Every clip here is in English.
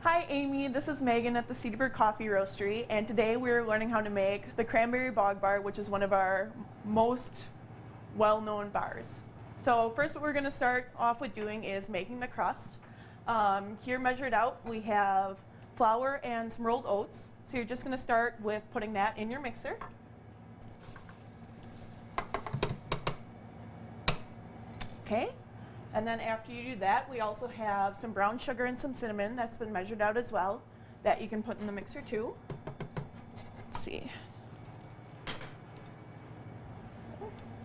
Hi Amy, this is Megan at the Cedarbird Coffee Roastery, and today we're learning how to make the Cranberry Bog Bar, which is one of our most well-known bars. So first what we're going to start off with doing is making the crust. Here measured out we have flour and some rolled oats. So you're just going to start with putting that in your mixer. Okay. And then after you do that, we also have some brown sugar and some cinnamon that's been measured out as well that you can put in the mixer too. Let's see.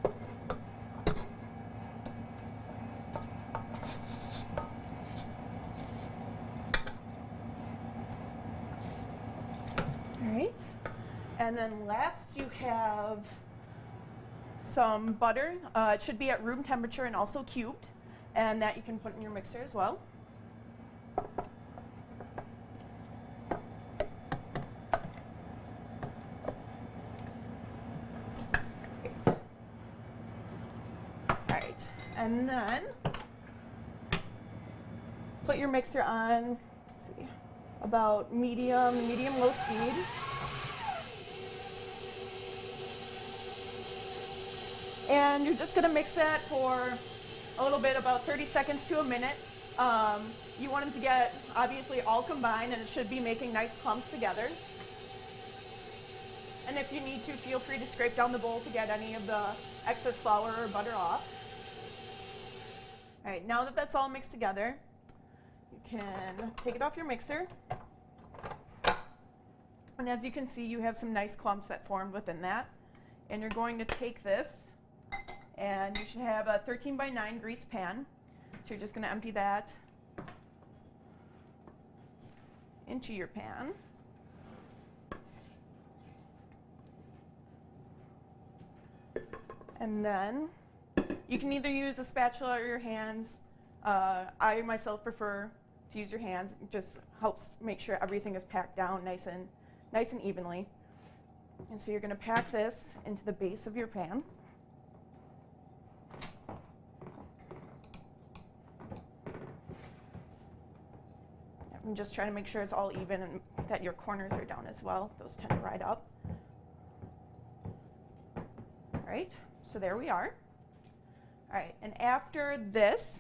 All right. And then last you have some butter. It should be at room temperature and also cubed. And that you can put in your mixer as well. Great. All right, and then put your mixer on, let's see, about medium-low speed. And you're just going to mix that for a little bit, about 30 seconds to a minute. You want them to get obviously all combined, and it should be making nice clumps together. And if you need to, feel free to scrape down the bowl to get any of the excess flour or butter off. All right, now that that's all mixed together, you can take it off your mixer. And as you can see, you have some nice clumps that formed within that. And you're going to take this, and you should have a 13x9 grease pan. So you're just going to empty that into your pan. And then you can either use a spatula or your hands. I myself prefer to use your hands. It just helps make sure everything is packed down nice and evenly. And so you're going to pack this into the base of your pan. And just try to make sure it's all even and that your corners are down as well. Those tend to ride up. All right, so there we are. All right, and after this,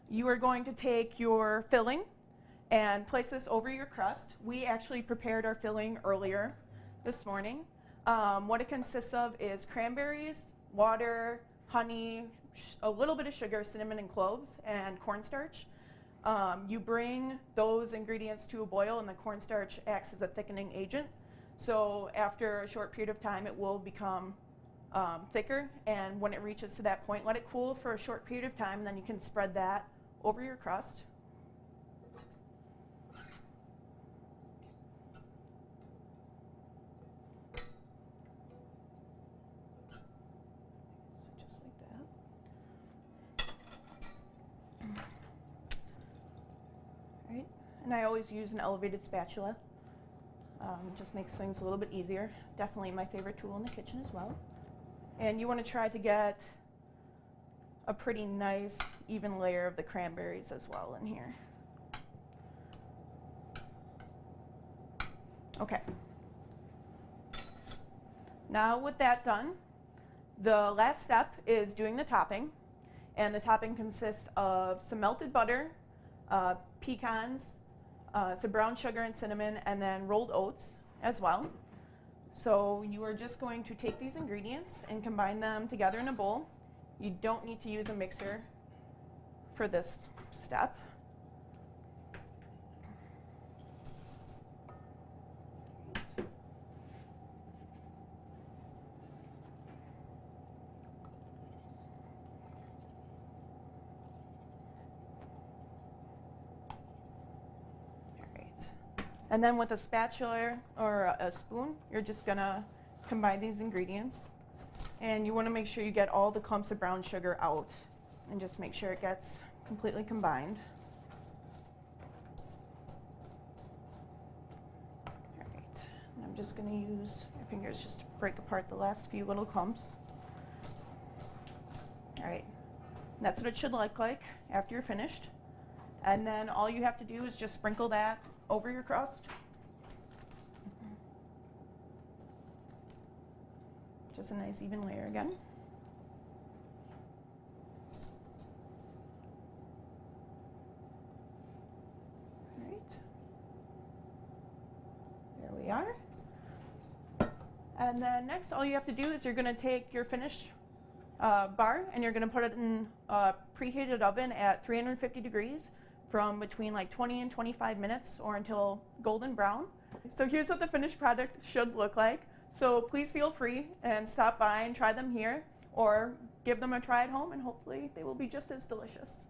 you are going to take your filling and place this over your crust. We actually prepared our filling earlier this morning. What it consists of is cranberries, water, honey, a little bit of sugar, cinnamon and cloves, and cornstarch. You bring those ingredients to a boil, and the cornstarch acts as a thickening agent. So after a short period of time, it will become thicker, and when it reaches to that point, let it cool for a short period of time, and then you can spread that over your crust. And I always use an elevated spatula. It just makes things a little bit easier. Definitely my favorite tool in the kitchen as well. And you want to try to get a pretty nice, even layer of the cranberries as well in here. Okay. Now with that done, the last step is doing the topping. And the topping consists of some melted butter, pecans, some brown sugar and cinnamon, and then rolled oats as well. So you are just going to take these ingredients and combine them together in a bowl. You don't need to use a mixer for this step. And then with a spatula or a spoon, you're just going to combine these ingredients. And you want to make sure you get all the clumps of brown sugar out and just make sure it gets completely combined. All right. And I'm just going to use my fingers just to break apart the last few little clumps. All right. And that's what it should look like after you're finished. And then all you have to do is just sprinkle that over your crust. Just a nice even layer again. All right. There we are. And then next, all you have to do is you're going to take your finished bar and you're going to put it in a preheated oven at 350 degrees from between like 20 and 25 minutes or until golden brown. So here's what the finished product should look like. So please feel free and stop by and try them here or give them a try at home, and hopefully they will be just as delicious.